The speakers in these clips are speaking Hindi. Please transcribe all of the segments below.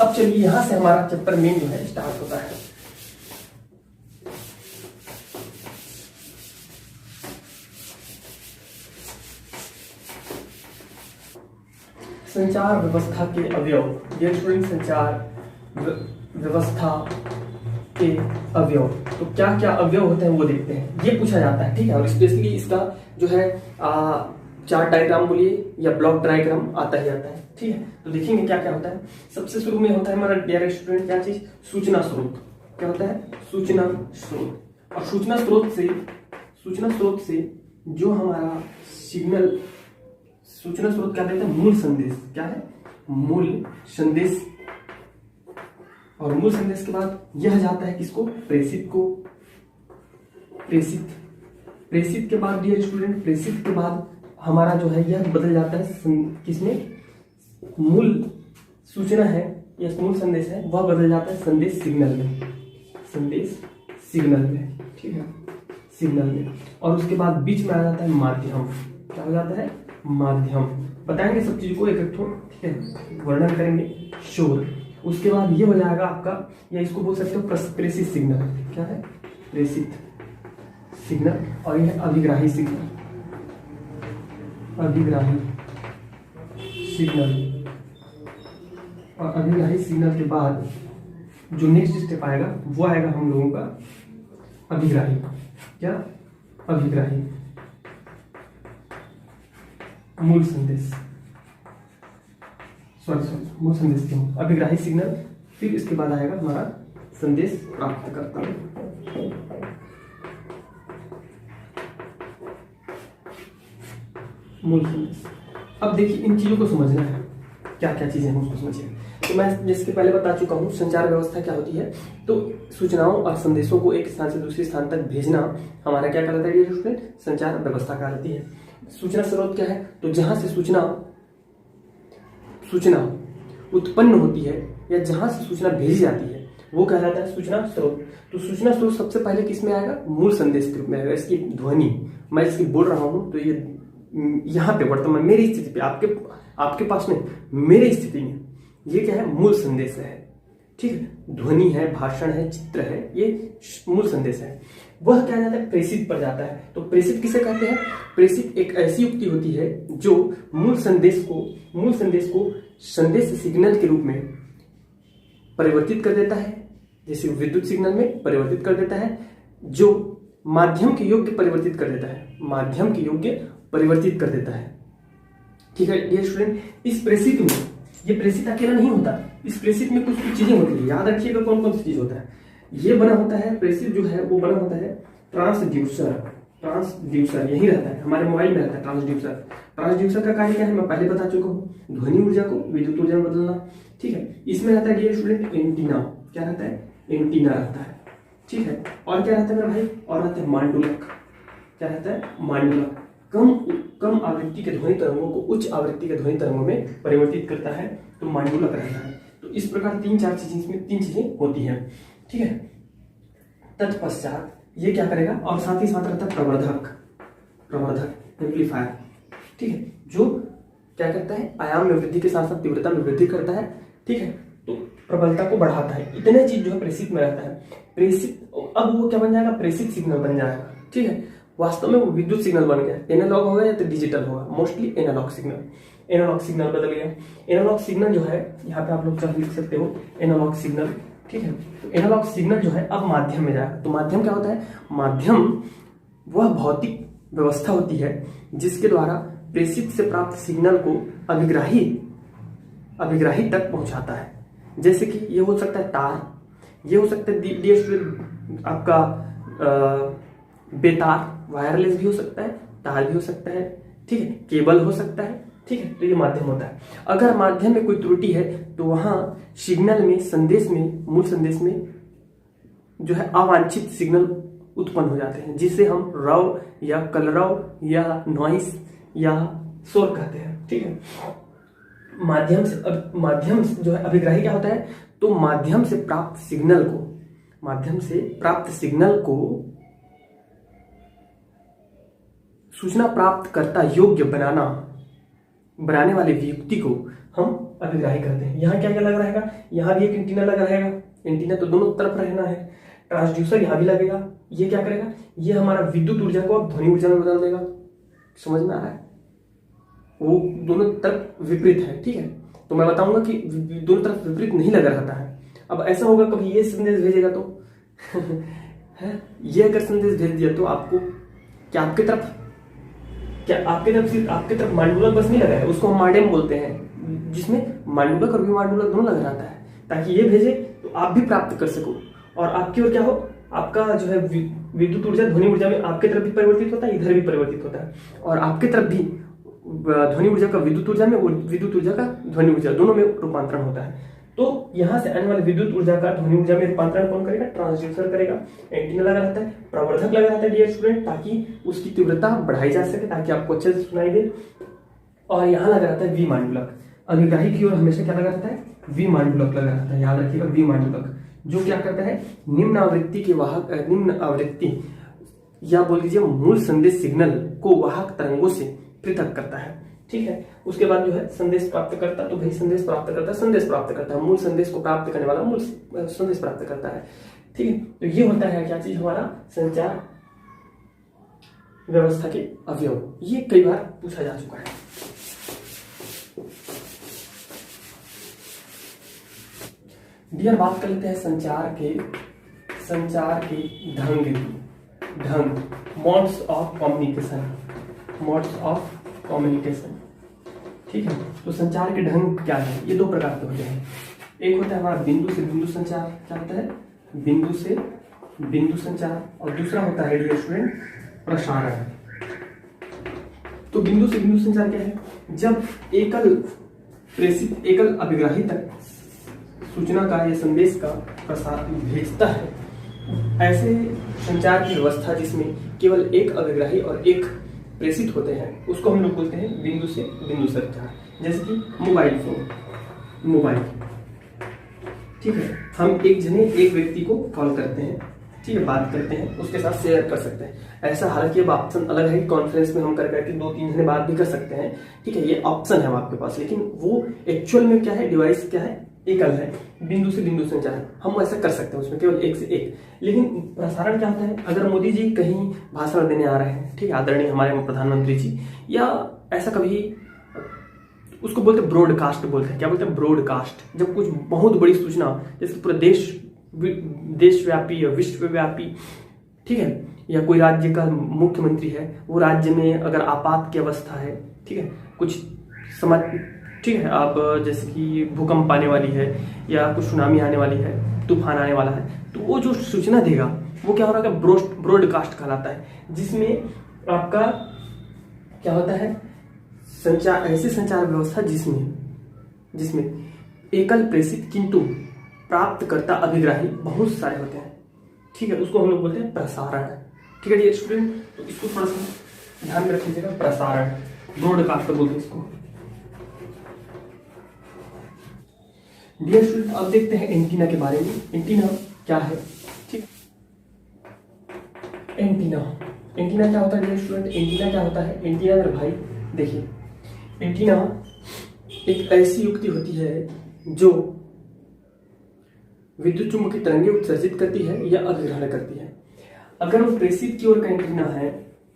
अब चलिए यहां से हमारा चैप्टर मेन जो है स्टार्ट होता है। संचार व्यवस्था के अवयव। ये स्टूडेंट संचार व्यवस्था के अवयव, तो क्या क्या अवयव होते हैं वो देखते हैं, ये पूछा जाता है। ठीक है, और स्पेशली इसका जो है चार्ट डायग्राम बोलिए या ब्लॉक डायग्राम आता ही आता है। ठीक है, तो देखेंगे क्या क्या होता है। सबसे शुरू में होता है हमारा डियर स्टूडेंट क्या चीज, सूचना स्रोत। क्या होता है, सूचना स्रोत। और सूचना स्रोत से जो हमारा सिग्नल, सूचना स्रोत क्या देता है, मूल संदेश। क्या है, मूल संदेश। और मूल संदेश के बाद यह जाता है किसको, प्रेषित को। प्रेषित के बाद डियर स्टूडेंट, प्रेषित के बाद हमारा जो है यह बदल जाता है किसमें, मूल सूचना है या मूल संदेश है वह बदल जाता है संदेश सिग्नल में। ठीक है, सिग्नल में। और उसके बाद बीच में आ जाता है माध्यम। क्या हो जाता है, माध्यम। बताएंगे सब चीज को एक एक। ठीक है, वर्णन करेंगे, शोर। उसके बाद ये हो जाएगा आपका, या इसको बोल सकते हो प्रेषित सिग्नल। क्या है, प्रेषित सिग्नल। और यह अभिग्राही सिग्नल। और अभिग्राही सिग्नल के बाद जो नेक्स्ट स्टेप आएगा वो आएगा हम लोगों का अभिग्राही। क्या, अभिग्राही मूल संदेश, मूल संदेश क्यों, अभिग्राही सिग्नल। फिर इसके बाद आएगा हमारा संदेश प्राप्त करता है। मूल संदेश। अब देखिए इन चीजों को समझना है, क्या क्या चीजें हैं उसको समझिए। तो मैं जिसके पहले बता चुका हूँ संचार व्यवस्था क्या होती है। तो सूचनाओं और संदेशों को एक स्थान से दूसरे स्थान तक भेजना हमारा क्या कहलाता है डियर स्टूडेंट, संचार व्यवस्था कहलाती है। सूचना स्रोत क्या है, तो जहां से सूचना उत्पन्न होती है या जहां से सूचना भेजी जाती है वो कहलाता है सूचना स्रोत। तो सूचना स्रोत सबसे पहले किस में आएगा, मूल संदेश के रूप में आएगा। इसकी ध्वनि मैं इसकी बोल रहा हूं तो ये यहाँ पे वर्तमान मेरी स्थिति पे, आपके पास में मेरी स्थिति में ये क्या है, मूल संदेश है। ठीक है, ध्वनि है, भाषण है, चित्र है, ये मूल संदेश है। वह क्या जाता है, प्रेषित पर जाता है। तो प्रेषित किसे कहते हैं, प्रेषित एक ऐसी युक्ति होती है जो मूल संदेश को संदेश सिग्नल के रूप में परिवर्तित कर देता है, जैसे विद्युत सिग्नल में परिवर्तित कर देता है, जो माध्यम के योग्य परिवर्तित कर देता है। ठीक है डियर स्टूडेंट, इस प्रेषित में, ये प्रेषित अकेला नहीं होता, इस प्रेषित में कुछ चीजें होती है। याद रखिएगा कौन कौन सी चीज होता है। ये बना होता है, प्रेषित जो है वो बना होता है ट्रांसड्यूसर यही रहता है, हमारे मोबाइल में रहता है ट्रांसड्यूसर का कार्य क्या है मैं पहले बता चुका हूँ, ध्वनि ऊर्जा को विद्युत ऊर्जा में बदलना। ठीक है, इसमें रहता है डियर स्टूडेंट एंटीना। क्या रहता है, एंटीना रहता है। ठीक है, और क्या रहता है मेरा भाई, और रहता है मांडुलक। क्या रहता है, मांडुलक। कम आवृत्ति के ध्वनि तरंगों को उच्च आवृत्ति के ध्वनि तरंगों में परिवर्तित करता है, तो मांडुलक रहता है। तो इस प्रकार तीन चीजें होती हैं। ठीक है, तत्पश्चात ये क्या करेगा, और साथ ही साथ रहता है प्रवर्धक एम्पलीफायर। ठीक है, जो क्या करता है, आयाम में वृद्धि के साथ साथ तीव्रता में वृद्धि करता है। ठीक है, तो प्रबलता को बढ़ाता है। इतने चीज जो है प्रेषित में रहता है। प्रेषित अब वो क्या बन जाएगा, प्रेषित सिग्नल बन जाएगा। ठीक है, वास्तव में वो विद्युत सिग्नल बन गया, एनालॉग होगा या तो डिजिटल होगा, मोस्टली एनालॉग सिग्नल बदल गया। एनालॉग सिग्नल जो है यहाँ पे आप लोग चाहे लिख सकते हो एनालॉग सिग्नल। ठीक है, तो एनालॉग सिग्नल जो है अब माध्यम में जाएगा। तो माध्यम क्या होता है, माध्यम वह भौतिक व्यवस्था होती है जिसके द्वारा प्रेषित से प्राप्त सिग्नल को अभिग्राही तक पहुंचाता है। जैसे कि ये हो सकता है तार, ये हो सकता है डियर स्टूडेंट आपका बेतार, वायरलेस भी हो सकता है, तार भी हो सकता है। ठीक है, केबल हो सकता है। ठीक है, तो ये माध्यम होता है। अगर माध्यम में कोई त्रुटि है तो वहां सिग्नल में, संदेश में, मूल संदेश में जो है अवांछित सिग्नल उत्पन्न हो जाते हैं, जिसे हम रव या कलरव या नॉइस या शोर कहते हैं। ठीक है, माध्यम जो है अभिग्राही क्या होता है, तो माध्यम से प्राप्त सिग्नल को सूचना प्राप्त करता योग्य बनाने वाले व्यक्ति को हम अभिग्राही करते हैं। यहाँ क्या क्या लगा रहेगा, यहाँ भी एक एंटीना लगा रहेगा, एंटीना तो दोनों तरफ रहना है। ट्रांसड्यूसर यहाँ भी लगेगा, ये क्या करेगा, ये हमारा विद्युत ऊर्जा को अब ध्वनि ऊर्जा में बदल देगा। समझ में आ रहा है, वो दोनों तरफ विपरीत है, ठीक है। तो मैं बताऊंगा कि दोनों तरफ विपरीत नहीं लगा रहता है। अब ऐसा होगा कभी ये संदेश भेजेगा तो है, ये अगर संदेश भेज दिया तो आपको क्या आपके तरफ सिर्फ आपके तरफ मांडुलक बस नहीं लगा है, उसको हम माडेम बोलते हैं, जिसमें मांडुलक और विमांडुलक दोनों लगा रहता है, ताकि ये भेजे तो आप भी प्राप्त कर सको और आपकी ओर क्या हो, आपका जो है विद्युत ऊर्जा ध्वनि ऊर्जा में आपके तरफ भी परिवर्तित होता है, इधर भी परिवर्तित होता है, और आपके तरफ भी ध्वनि ऊर्जा का विद्युत ऊर्जा में और विद्युत ऊर्जा का ध्वनि ऊर्जा दोनों में रूपांतरण होता है। तो यहां से आने वाले विद्युत ऊर्जा का ध्वनि ऊर्जा में रूपांतरण कौन करेगा, ट्रांसड्यूसर करेगा। एंटीना लगा रहता है, प्रवर्धक लगा रहता है डियर स्टूडेंट, ताकि उसकी तीव्रता बढ़ाई जा सके, ताकि आपको अच्छे से सुनाई दे। और यहाँ लगा रहता है विमांडुलक, अभिग्राही की ओर हमेशा क्या लगा रहता है, विमांडुलक लगा रहता है, याद रखिएगा विमांडुलक, जो क्या करता है, निम्न आवृत्ति के वाहक, निम्न आवृत्ति या बोल दीजिए मूल संदेश सिग्नल को वाहक तरंगों से पृथक करता है, ठीक है। उसके बाद जो है संदेश प्राप्त करता, तो भाई संदेश प्राप्त करता, संदेश प्राप्त करता है, मूल संदेश को प्राप्त करने वाला मूल संदेश प्राप्त करता है, ठीक है। तो ये होता है क्या चीज, हमारा संचार व्यवस्था के अवयव। ये कई बार पूछा जा चुका है। डियर, बात कर लेते हैं संचार के ढंग की, मोड्स ऑफ कम्युनिकेशन, ठीक है। तो संचार के ढंग क्या है, ये दो प्रकार के होते हैं। एक होता है हमारा बिंदु से बिंदु संचार, क्या होता है, बिंदु से बिंदु संचार, और दूसरा होता है डियर स्टूडेंट प्रसारण। तो बिंदु से बिंदु संचार क्या है, जब एकल अभिग्राही तक सूचना का या संदेश का प्रसार भेजता है, ऐसे संचार की व्यवस्था जिसमें केवल एक अभिग्राही और एक प्रेषित होते हैं, उसको हम लोग बोलते हैं बिंदु से बिंदु संचार। जैसे कि मोबाइल फोन, ठीक है, हम एक व्यक्ति को कॉल करते हैं, ठीक है, बात करते हैं, उसके साथ शेयर कर सकते हैं। ऐसा हालांकि अब ऑप्शन अलग है, कॉन्फ्रेंस में हम कर करके 2-3 जने बात भी कर सकते हैं, ठीक है, ये ऑप्शन है आपके पास, लेकिन वो एक्चुअल में क्या है, डिवाइस क्या है, एकल है, बिंदु से बिंदु संचार, हम ऐसा कर सकते हैं उसमें केवल एक से एक। लेकिन प्रसारण क्या होता है, अगर मोदी जी कहीं भाषण देने आ रहे हैं, ठीक है, आदरणीय हमारे प्रधानमंत्री जी, या ऐसा कभी, उसको बोलते हैं ब्रॉडकास्ट, बोलते हैं, क्या बोलते हैं, ब्रॉडकास्ट। जब कुछ बहुत बड़ी सूचना जैसे पूरे देशव्यापी या विश्वव्यापी, ठीक है, या कोई राज्य का मुख्यमंत्री है, वो राज्य में अगर आपात की अवस्था है, ठीक है, कुछ समाज, ठीक है, आप जैसे कि भूकंप आने वाली है या कुछ सुनामी आने वाली है, तूफान आने वाला है, तो वो जो सूचना देगा वो क्या हो रहा है, ब्रॉडकास्ट कहलाता है, जिसमें आपका क्या होता है, संचार, ऐसी संचार व्यवस्था जिसमें एकल प्रेषित किंतु प्राप्तकर्ता अभिग्राही बहुत सारे होते हैं, ठीक है, उसको हम लोग बोलते हैं प्रसारण, ठीक है डियर स्टूडेंट। तो इसको थोड़ा सा ध्यान में रखिएगा, प्रसारण, ब्रॉडकास्ट बोलते हैं इसको। डियर स्टूडेंट, अब देखते हैं एंटीना के बारे में। एंटीना क्या है, ठीक, एंटीना क्या होता है डियर स्टूडेंट, एंटीना क्या होता है, एंटीना मेरे भाई देखिए, एंटीना एक ऐसी युक्ति होती है जो विद्युत चुम्बकीय तरंगें उत्सर्जित करती है या अधिग्रहण करती है। अगर वो प्रेषित की ओर का एंटीना है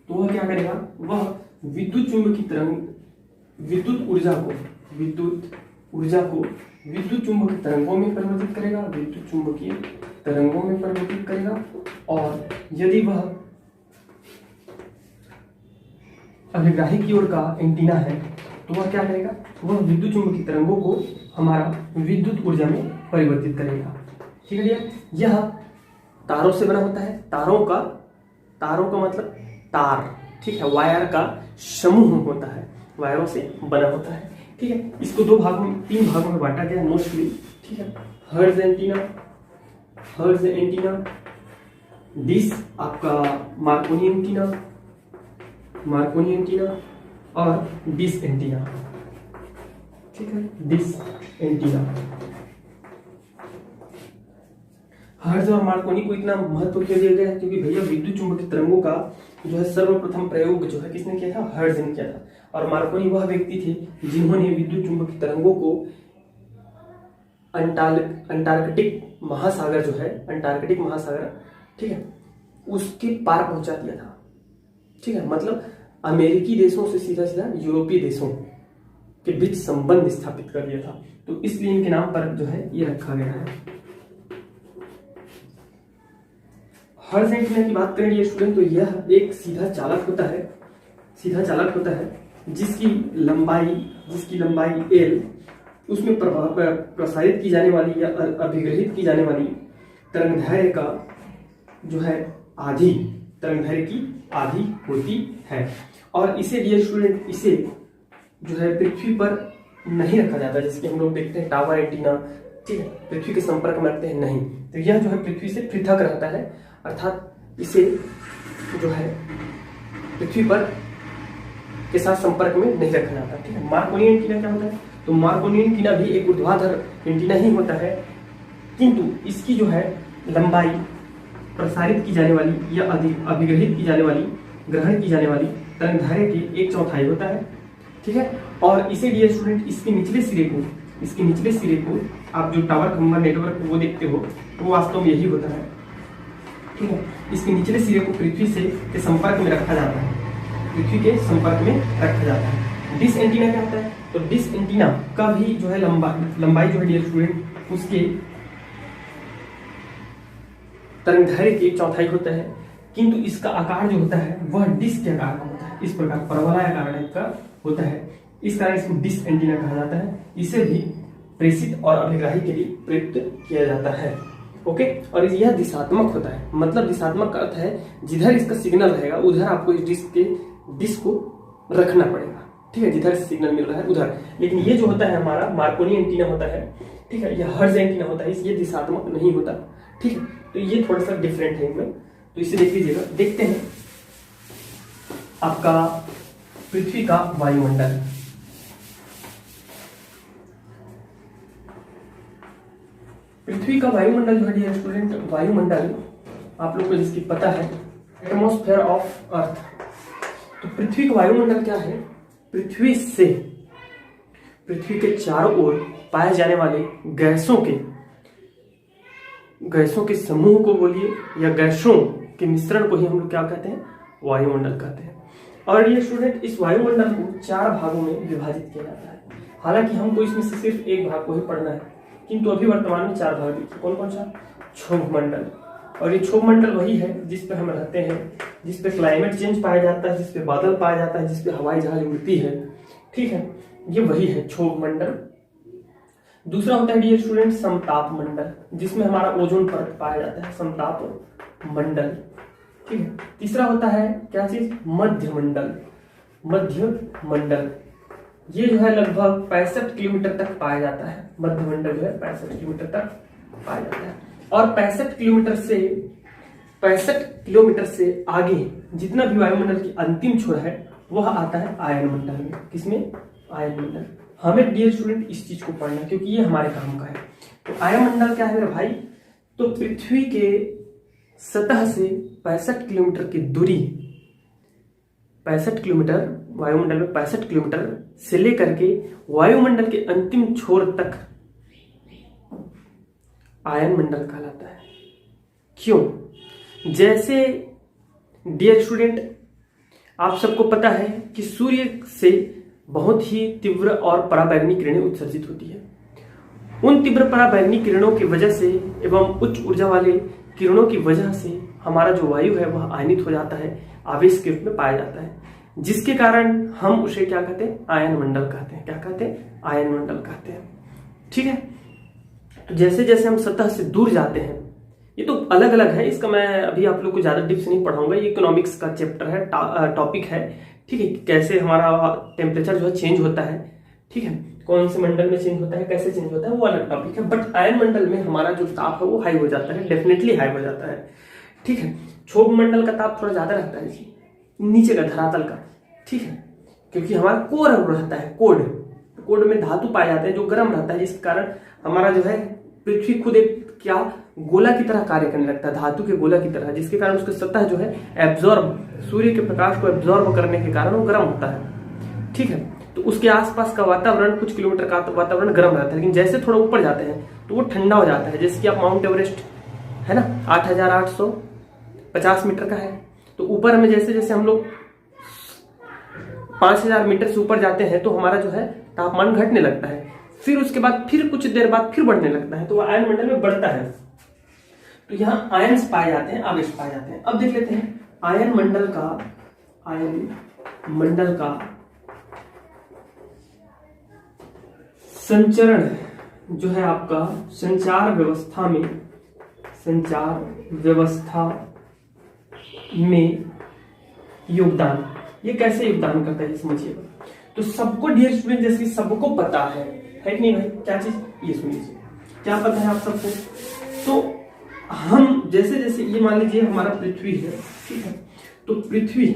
तो वह क्या करेगा, वह विद्युत चुम्बकीय तरंग, विद्युत ऊर्जा को विद्युत चुम्बकीय तरंगों में परिवर्तित करेगा, विद्युत चुम्बकीय तरंगों में परिवर्तित करेगा। और यदि वह अभिग्राही की ओर का एंटीना है तो वह क्या करेगा, वह विद्युत चुम्बकीय तरंगों को हमारा विद्युत ऊर्जा में परिवर्तित करेगा, ठीक है। यह तारों से बना होता है, तारों का मतलब तार, ठीक है, वायर का समूह होता है, वायरों से बना होता है, ठीक है। इसको 3 भागों में बांटा गया मोस्टली, ठीक है। हर्ट्ज एंटीना, डिश आपका मार्कोनी एंटीना और डिश एंटीना, ठीक है, डिश एंटीना। हर्ट्ज और मार्कोनी को इतना महत्व क्यों दिया गया है, क्योंकि भैया विद्युत चुम्बकीय तरंगों का जो है सर्वप्रथम प्रयोग जो है किसने किया था, हर्ट्ज ने किया था। और मार्कोनी वह व्यक्ति थे जिन्होंने विद्युत चुम्बकीय तरंगों को अंटार्कटिक महासागर जो है, अंटार्कटिक महासागर, ठीक है, उसके पार पहुंचा दिया था। ठीक है, मतलब अमेरिकी देशों से सीधा सीधा यूरोपीय देशों के बीच संबंध स्थापित कर दिया था। तो इसलिए इनके नाम पर जो है ये रखा गया है। हर्ट्ज एंटीना की बात करें ये स्टूडेंट, तो यह एक सीधा चालक होता है जिसकी लंबाई L, उसमें प्रसारित की जाने वाली या अभिग्रहित की जाने वाली तरंगदैर्घ्य का जो है तरंगदैर्घ्य की आधी होती है। और इसे डियर स्टूडेंट, इसे जो है पृथ्वी पर नहीं रखा जाता, जैसे कि हम लोग देखते हैं टावर एंटीना, ठीक है, पृथ्वी के संपर्क में रखते हैं, नहीं। तो यह जो है पृथ्वी से पृथक रहता है, अर्थात इसे जो है पृथ्वी पर के साथ संपर्क में नहीं रखा जाता। ठीक है, मार्कोनी एंटीना क्या होता है? तो मार्कोनी एंटीना भी एक ऊर्ध्वाधर एंटीना ही होता है, किंतु इसकी जो है लंबाई प्रसारित की जाने वाली या अभिग्रहित की जाने वाली, ग्रहण की जाने वाली तरंगदैर्घ्य की 1/4 होता है। ठीक है, और इसे डियर स्टूडेंट इसके निचले सिरे को आप जो टावर खंबा नेटवर्क वो देखते हो वो वास्तव में यही होता है। ठीक है, इसके निचले सिरे को पृथ्वी से के संपर्क में रखा जाता है, डिश एंटीना क्या होता है? तो डिश एंटीना का भी जो है लंबाई जो है डियर स्टूडेंट उसके तरंगदैर्घ्य की 1/4 होता है, किंतु इसका आकार जो होता है वह डिश के आकार का होता है, इस प्रकार परवलय आकार का होता है। इस कारण इसको डिश एंटीना कहा जाता है। इसे भी प्रेषित और अभिग्राही के लिए प्रयुक्त किया जाता है। ओके, और यह दिशात्मक होता है, मतलब दिशात्मक का अर्थ है जिधर इसका सिग्नल रहेगा उधर आपको इस डिश को रखना पड़ेगा। ठीक है, जिधर सिग्नल मिल रहा है उधर। लेकिन ये जो होता है हमारा मार्कोनी एंटीना होता है, ठीक है, यह हर्ट्ज एंटीना होता है, ये दिशात्मक नहीं होता। ठीक है, तो ये थोड़ा सा डिफरेंट है इनमें, तो इसे देख लीजिएगा। देखते हैं आपका पृथ्वी का वायुमंडल। पृथ्वी का वायुमंडल जो है डियर स्टूडेंट, वायुमंडल आप लोग को जिसकी पता है, एटमॉस्फेयर ऑफ अर्थ। तो पृथ्वी का वायुमंडल क्या है? पृथ्वी के चारों ओर पाए जाने वाले गैसों के समूह को बोलिए या गैसों के मिश्रण को ही हम लोग क्या कहते हैं? वायुमंडल कहते हैं। और ये स्टूडेंट इस वायुमंडल को 4 भागों में विभाजित किया जाता है। हालांकि हमको इसमें से सिर्फ एक भाग को ही पढ़ना है, किंतु अभी वर्तमान में 4 भाग दिखे। कौन कौन सा? क्षोभ मंडल। और ये क्षोभ मंडल वही है जिस पे हम रहते हैं, जिस पे क्लाइमेट चेंज पाया जाता है, जिस पे बादल पाया जाता है, जिस पे हवाई जहाज उड़ती है। ठीक है, ये वही है क्षोभ मंडल। दूसरा होता है डियर स्टूडेंट समताप मंडल, जिसमें हमारा ओजोन परत पाया जाता है, समताप मंडल। ठीक है, तीसरा होता है क्या चीज? मध्य मंडल। ये जो है लगभग 65 किलोमीटर तक पाया जाता है। मध्य मंडल जो है 65 किलोमीटर तक पाया जाता है। और 65 किलोमीटर से आगे जितना भी वायुमंडल की अंतिम छोर है वह आता है आयन मंडल में। किसमें? आयन मंडल। हमें डियर स्टूडेंट इस चीज को पढ़ना है क्योंकि ये हमारे काम का है। तो आयन मंडल क्या है मेरे भाई? तो पृथ्वी के सतह से 65 किलोमीटर की दूरी, 65 किलोमीटर, वायुमंडल में 65 किलोमीटर से लेकर के वायुमंडल के अंतिम छोर तक आयन मंडल कहलाता है। क्यों? जैसे डियर स्टूडेंट आप सबको पता है कि सूर्य से बहुत ही तीव्र और पराबैंगनी किरणें उत्सर्जित होती है। उन तीव्र पराबैंगनी किरणों की वजह से एवं उच्च ऊर्जा वाले किरणों की वजह से हमारा जो वायु है वह आयनित हो जाता है, आवेश के रूप में पाया जाता है, जिसके कारण हम उसे क्या कहते हैं? आयन मंडल कहते हैं। क्या कहते हैं? आयन मंडल कहते हैं। ठीक है, तो जैसे जैसे हम सतह से दूर जाते हैं, ये तो अलग अलग है, इसका मैं अभी आप लोग को ज्यादा डिप्स नहीं पढ़ाऊंगा, ये इकोनॉमिक्स का चैप्टर है, टॉपिक है। ठीक है, कैसे हमारा टेम्परेचर जो है चेंज होता है, ठीक है, कौन से मंडल में चेंज होता है, कैसे चेंज होता है, वो अलग टॉपिक है। बट आयन मंडल में हमारा जो ताप है वो हाई हो जाता है, डेफिनेटली हाई हो जाता है। ठीक है, क्षोभ मंडल का ताप थोड़ा ज्यादा रहता है नीचे का, धरातल का। ठीक है, क्योंकि हमारा कोर रहता है, कोड में धातु पाए जाते हैं जो गर्म रहता है, जिसके कारण हमारा जो है पृथ्वी खुद एक क्या गोला की तरह कार्य करने लगता है, धातु के गोला की तरह, जिसके कारण उसकी सतह जो है एब्जॉर्ब, सूर्य के प्रकाश को एब्जॉर्ब करने के कारण वो गर्म होता है। ठीक है, तो उसके आसपास का वातावरण कुछ किलोमीटर का वातावरण गर्म रहता है, लेकिन जैसे थोड़ा ऊपर जाते हैं तो वो ठंडा हो जाता है। जैसे कि आप माउंट एवरेस्ट है ना 8,850 मीटर का है, तो ऊपर में जैसे जैसे हम लोग 5,000 मीटर से ऊपर जाते हैं तो हमारा जो है तापमान घटने लगता है, फिर उसके बाद फिर कुछ देर बाद फिर बढ़ने लगता है, तो वो आयन मंडल में बढ़ता है। तो यहाँ आयन्स पाए जाते हैं, आवेश पाए जाते हैं। अब देख लेते हैं आयन मंडल का संचरण जो है आपका संचार व्यवस्था में योगदान, ये कैसे योगदान करता है समझिएगा। तो सबको डियर स्टूडेंट जैसे कि सबको पता है कि नहीं भाई, क्या चीज, ये सुनिए क्या पता है आप सबको। तो हम जैसे जैसे ये मान लीजिए हमारा पृथ्वी है, ठीक है, तो पृथ्वी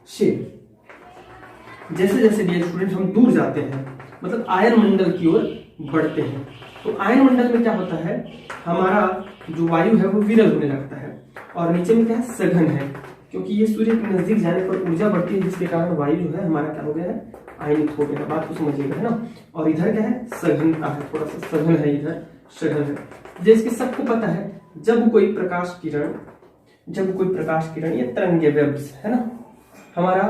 से जैसे जैसे डियर स्टूडेंट हम दूर जाते हैं, मतलब आयन मंडल की ओर बढ़ते हैं, तो आयन मंडल में क्या होता है, हमारा जो वायु है वो विरल होने लगता है, और नीचे में क्या है, सघन है, क्योंकि ये सूर्य के नजदीक जाने पर ऊर्जा बढ़ती है, जिसके कारण वायु जो है हमारा क्या हो गया है, आयनित हो गया। बात को समझिएगा है ना। और इधर क्या है, सघन का है, थोड़ा सा सघन है, इधर सघन है। जैसे कि सबको पता है जब कोई प्रकाश किरण ये तरंगे वेव्स है ना, हमारा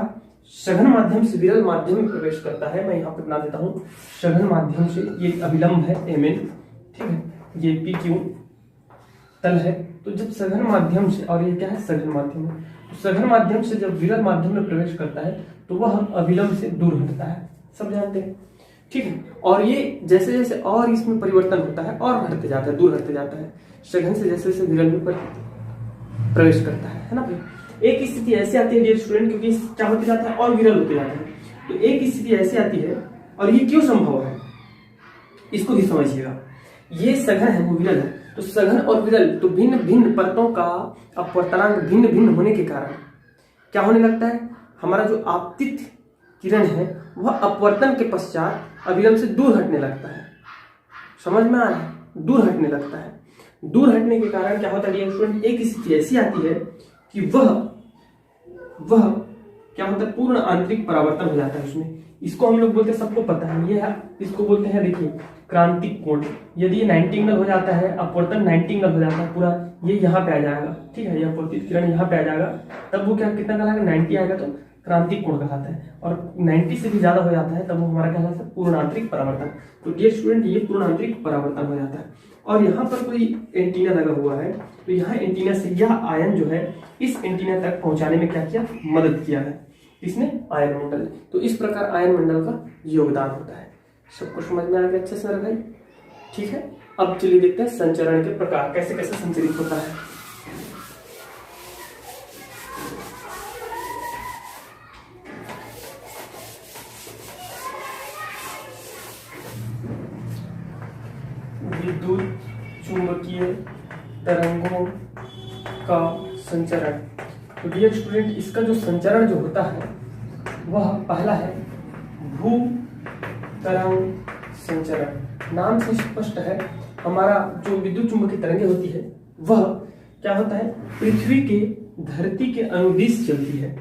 सघन माध्यम से विरल माध्यम में प्रवेश करता है। मैं यहाँ पे बना देता हूँ, सघन माध्यम से, ये अभिलंब है Mn, ठीक है, ये PQ तल है। तो जब सघन माध्यम से, और ये क्या है, सघन माध्यम है, तो सघन माध्यम से जब विरल माध्यम में प्रवेश करता है तो वह अभिलंब से दूर हटता है, सब जानते हैं, ठीक है। और ये जैसे जैसे और इसमें परिवर्तन होता है और हटते जाता है, दूर हटते जाता है, सघन से जैसे जैसे विरल में प्रवेश करता है ना भाई। एक स्थिति ऐसी आती है डियर स्टूडेंट, क्योंकि क्या होते जाता है और विरल होते जाता है, तो एक स्थिति ऐसी आती है, और ये क्यों संभव है इसको भी समझिएगा। ये सघन है वो विरल है, तो सघन और विरल तो भिन्न भिन्न परतों का अपवर्तनांक भिन्न भिन्न होने के कारण क्या होने लगता है, हमारा जो आपतित किरण है वह अपवर्तन के पश्चात अभिलंब से दूर हटने लगता है। समझ में आ रहा है, दूर हटने लगता है। दूर हटने के कारण क्या होता है डियर स्टूडेंट, एक स्थिति ऐसी आती है कि वह क्या होता है, पूर्ण आंतरिक परावर्तन हो जाता है उसमें। इसको हम लोग बोलते हैं, सबको पता है, ये इसको बोलते हैं, देखिए क्रांतिक कोण। यदि ये 90 एंगल हो जाता है, अपवर्तन 90 एंगल हो जाता है पूरा, ये यहाँ पे आ जाएगा, ठीक है, ये अपवर्तित किरण यहाँ पे आ जाएगा, तब वो क्या कितना कहलाएगा, 90 आएगा तो क्रांतिक कोण कहलाता है। और 90 से भी ज्यादा हो जाता है तब वो हमारा कहलाता है पूर्ण आंतरिक परावर्तन। तो डियर स्टूडेंट ये पूर्ण आंतरिक परावर्तन हो जाता है। और यहाँ पर कोई एंटीना लगा हुआ है, तो यहाँ एंटीना से यह आयन जो है इस एंटीना तक पहुंचाने में क्या किया, मदद किया है, इसने आयन मंडल। तो इस प्रकार आयन मंडल का योगदान होता है। सबको समझ में आ गया अच्छे से भाई, ठीक है। अब चलिए देखते हैं संचरण के प्रकार, कैसे कैसे संचरित होता है। विद्युत चुंबकीय तरंगों का संचरण। तो डियर स्टूडेंट इसका जो संचरण जो होता है वह पहला है भू तरंग संचरण। नाम से स्पष्ट है, हमारा जो विद्युत चुंबकीय तरंगे होती है वह क्या होता है, पृथ्वी के धरती के अनुदिश चलती है,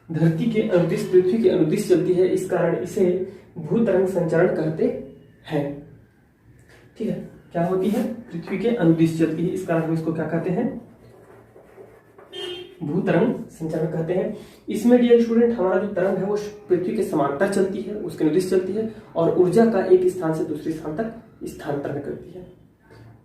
धरती के अनुदिश पृथ्वी के अनुदिश चलती है, इस कारण इसे भू तरंग संचरण कहते हैं, ठीक है। क्या होती है, पृथ्वी के अनुदिश चलती है, इस कारण हम इसको क्या कहते हैं, भूतरंग संचरण कहते हैं। इसमें डियर स्टूडेंट हमारा जो तरंग है वो पृथ्वी के समांतर चलती है, उसके अनुदिश चलती है, और ऊर्जा का एक स्थान से दूसरे स्थान तक स्थानांतरण करती है,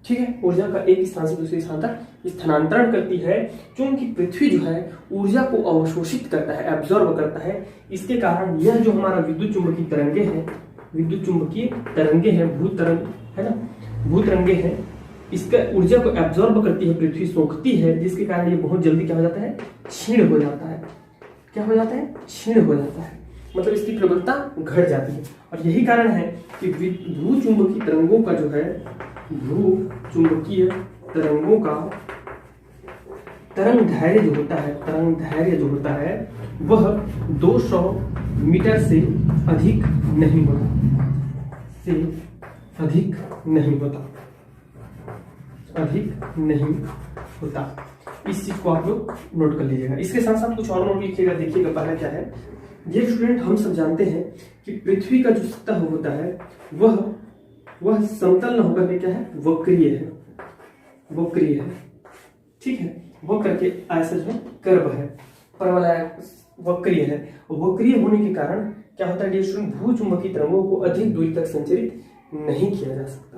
ठीक है। ऊर्जा का एक स्थान से दूसरे स्थान तक स्थानांतरण करती है, क्योंकि पृथ्वी जो है ऊर्जा को अवशोषित करता है, एब्जॉर्ब करता है। इसके कारण यह जो हमारा विद्युत चुंबकीय तरंगे हैं, विद्युत चुंबकीय तरंगे हैं, भूतरंग है ना, भूतरंगे हैं, इसका ऊर्जा को एब्जॉर्ब करती है पृथ्वी, सोखती है, जिसके कारण ये बहुत जल्दी क्या हो जाता है, क्षीण हो जाता है। क्या हो जाता है, क्षीण हो जाता है, मतलब इसकी प्रबलता घट जाती है। और यही कारण है कि भू चुंबकीय तरंगों का जो है, भू चुंबकीय तरंगों का तरंग धैर्य जो होता है, तरंग धैर्य जो होता है वह 200 मीटर से अधिक नहीं होता, से अधिक नहीं होता, अधिक नहीं होता। इस चीज को आप लोग नोट कर लीजिएगा। इसके साथ साथ कुछ और नोट लिखिएगा, देखिएगा पहला क्या है, ये स्टूडेंट हम सब जानते हैं कि पृथ्वी का जो सतह होता है वह समतल न होकर के क्या है, वक्रीय है, वक्रीय है। ठीक है, वो करके ऐसा जो है कर्व है, परवलय वक्रीय है। और वक्रीय होने के कारण क्या होता है डियर स्टूडेंट, भूचुंबकीय तरंगों को अधिक दूरी तक संचरित नहीं किया जा सकता।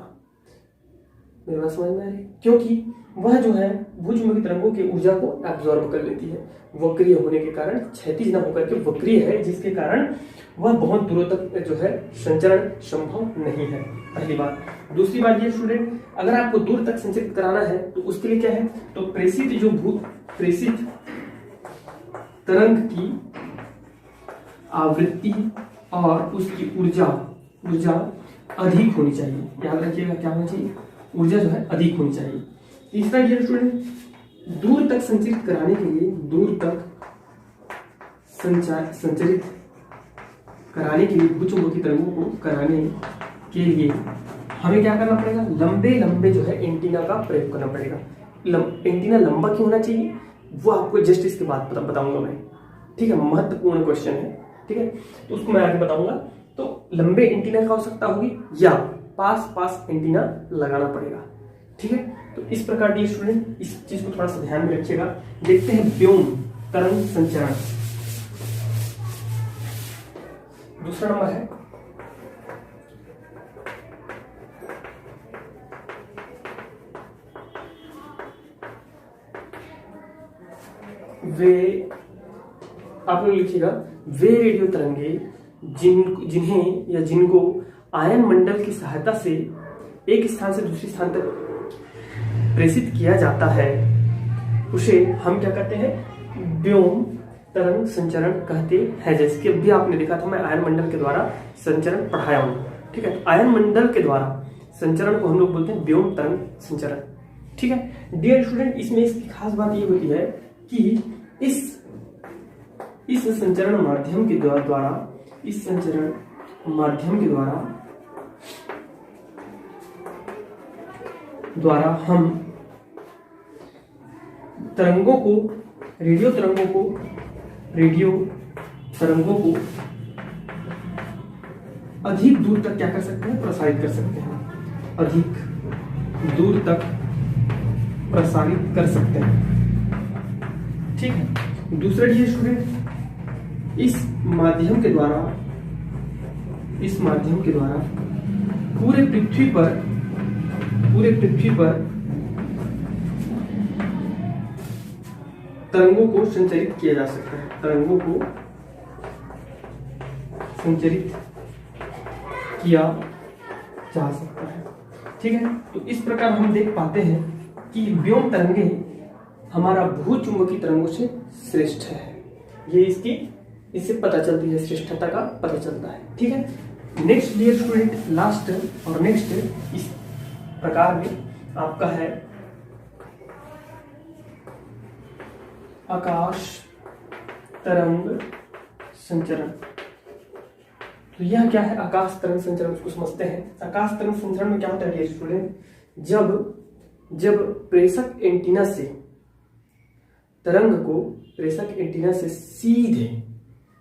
मेरी बात समझ में आ रही है? क्योंकि वह जो है भूचुंबकीय तरंगों की ऊर्जा को एब्जॉर्ब कर लेती है, वक्रीय होने के कारण, क्षैतिज न होकर के वक्रीय है, जिसके कारण वह बहुत दूरों तक जो है संचरण संभव नहीं है। पहली बात। दूसरी बात ये स्टूडेंट, अगर आपको दूर तक संचरित कराना है तो उसके लिए क्या है, तो प्रेषित तरंग की आवृत्ति और उसकी ऊर्जा अधिक होनी चाहिए। याद रखिएगा क्या होना चाहिए, ऊर्जा जो है अधिक होनी चाहिए। तीसरा ये स्टूडेंट, दूर तक संचरित कराने के लिए, दूर तक संचरित कराने के लिए, भूचुंबकीय तरंगों को कराने के लिए हमें क्या करना पड़ेगा, लंबे जो है एंटीना का प्रयोग करना पड़ेगा। एंटीना लंबा क्यों होना चाहिए वो आपको जस्ट इसके बाद बताऊंगा मैं। ठीक है, महत्वपूर्ण क्वेश्चन है। ठीक है, तो उसको मैं आगे बताऊंगा। तो लंबे एंटीना की आवश्यकता होगी या पास एंटीना लगाना पड़ेगा। ठीक है, तो इस प्रकार डियर स्टूडेंट इस चीज को थोड़ा सा ध्यान में रखिएगा। देखते हैं व्योम तरंग संचरण। दूसरा नंबर है वे, आप लोग लिखिएगा, वे रेडियो तरंगे जिन्हें या जिनको आयन मंडल की सहायता से एक स्थान से दूसरे स्थान तक प्रेषित किया जाता है उसे हम क्या कहते हैं, व्योम तरंग संचरण कहते हैं। जैसे कि अभी आपने देखा था, मैं आयन मंडल के द्वारा संचरण पढ़ाया हूं। ठीक है, आयन मंडल के द्वारा संचरण को हम लोग बोलते हैं व्योम तरंग संचरण। ठीक है डियर स्टूडेंट, इसमें इसकी खास बात ये होती है कि इस संचरण माध्यम के द्वारा हम रेडियो तरंगों को अधिक दूर तक क्या कर सकते हैं, प्रसारित कर सकते हैं, अधिक दूर तक प्रसारित कर सकते हैं। ठीक है, दूसरा डियर स्टूडेंट, इस माध्यम के द्वारा पूरे पृथ्वी पर तरंगों को संचरित किया जा सकता है, तरंगों को संचरित किया जा सकता है। ठीक है, तो इस प्रकार हम देख पाते हैं कि व्योम तरंगे हमारा भूचुंबकीय तरंगों से श्रेष्ठ है। ये इससे पता चलती है, श्रेष्ठता का पता चलता है। ठीक है, नेक्स्ट डियर स्टूडेंट, लास्ट और नेक्स्ट इस प्रकार में आपका है आकाश तरंग संचरण। तो यह क्या है, आकाश तरंग संचरण, उसको समझते हैं। आकाश तरंग संचरण में क्या होता है डियर स्टूडेंट, जब प्रेषक एंटीना से तरंग को प्रेषक एंटीना से सीधे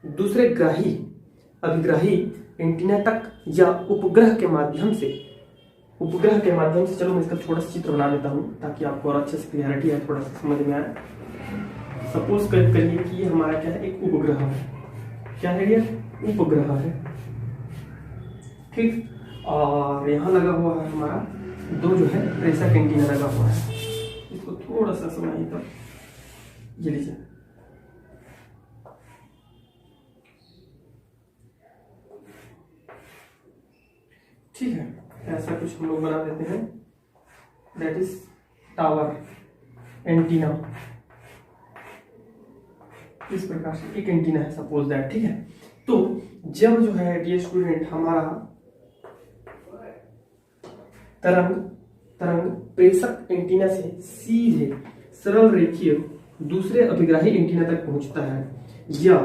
दूसरे अभिग्राही एंटीना तक या उपग्रह के माध्यम से, चलो मैं इसका थोड़ा सा चित्र बना देता हूं ताकि आपको और अच्छे से क्लियरिटी है, थोड़ा सा समझ में आए। सपोज करिए कि ये हमारा क्या है, एक उपग्रह है। क्या है ये, उपग्रह है। ठीक, और यहाँ लगा हुआ है हमारा दो जो है प्रेषक एंटीना लगा हुआ है। इसको थोड़ा सा समझिए, तो ये लीजिए, ठीक है, ऐसा कुछ हम लोग बना देते हैं, दैट इज टावर एंटीना। इस प्रकार से एक एंटीना है, सपोज दैट। ठीक है, तो जब जो है डियर स्टूडेंट हमारा तरंग प्रेषक एंटीना से सीधे सरल रेखीय दूसरे अभिग्राही एंटीना तक पहुंचता है या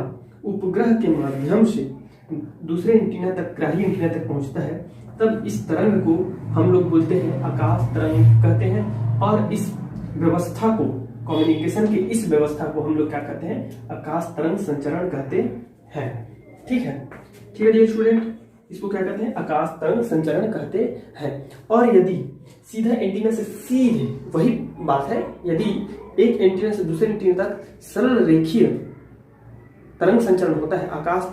उपग्रह के माध्यम से दूसरे ग्राही एंटीना तक पहुंचता है, तब इस तरंग को हम लोग बोलते हैं आकाश तरंग कहते हैं। और इस व्यवस्था को, कम्युनिकेशन की इस व्यवस्था को हम लोग क्या कहते हैं, आकाश तरंग संचरण कहते हैं। ठीक है डियर स्टूडेंट, इसको क्या कहते हैं, आकाश तरंग संचरण कहते हैं। और यदि सीधा एंटीना से सीधे, वही बात है, यदि एक एंटीना से दूसरे एंटीना तक सरल रेखीय तरंग संचरण होता है, आकाश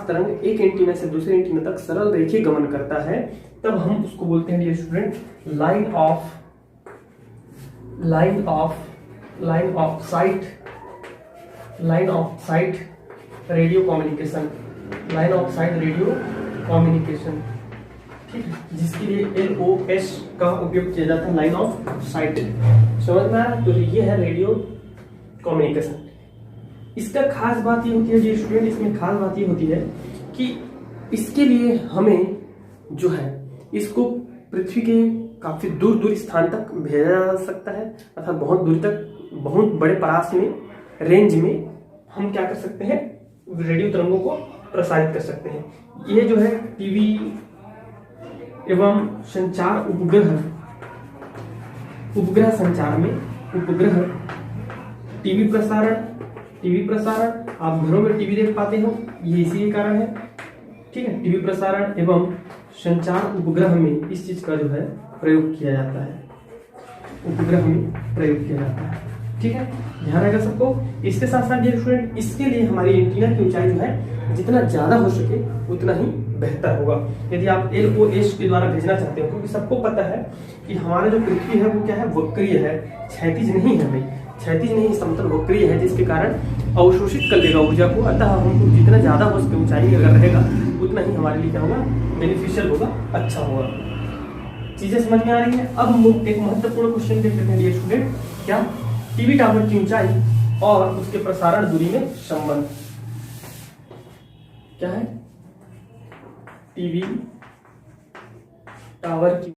तरंग एक एंटीना से दूसरे एंटीना तक सरल रेखीय गमन करता है, तब हम उसको बोलते हैं dear student line of sight radio communication, ठीक है, जिसके लिए LOS का उपयोग किया जाता है, लाइन ऑफ साइट। समझ में आ रहा? तो ये है रेडियो कम्युनिकेशन। इसका खास बात ये होती है जी स्टूडेंट, इसमें खास बात ये होती है कि इसके लिए हमें जो है इसको पृथ्वी के काफी दूर स्थान तक भेजा जा सकता है, अर्थात बहुत दूर तक, बहुत बड़े परास में, रेंज में हम क्या कर सकते हैं, रेडियो तरंगों को प्रसारित कर सकते हैं। ये जो है टीवी एवं संचार उपग्रह संचार में उपग्रह टीवी प्रसारण आप घरों में टीवी देख पाते हो, ये इसी के कारण है, ठीक है। टीवी प्रसारण एवं संचार उपग्रह में इस चीज का जो है प्रयोग किया जाता है, उपग्रह में प्रयोग किया जाता है, ठीक है, ध्यान रहेगा सबको। इसके साथ साथ डियर स्टूडेंट, इसके लिए हमारी एंटीना की ऊंचाई जो है जितना ज्यादा हो सके उतना ही बेहतर होगा। यदि आप LOS के द्वारा भेजना चाहते हो, क्योंकि सबको पता है कि हमारा जो पृथ्वी है वो क्या है, वक्रीय है, क्षैतिज नहीं है भाई, क्षैतिज नहीं, समतल वक्रीय है, जिसके कारण अवशोषित कर लेगा ऊर्जा को। अतः हमको जितना ज्यादा हो सके ऊंचाई अगर रहेगा उतना ही हमारे लिए क्या होगा, बेनिफिशियल होगा, अच्छा होगा। चीजें समझ में आ रही है? अब एक महत्वपूर्ण क्वेश्चन देख लेते हैं डियर स्टूडेंट, क्या टीवी टावर की ऊंचाई और उसके प्रसारण दूरी में संबंध क्या है, टीवी टावर की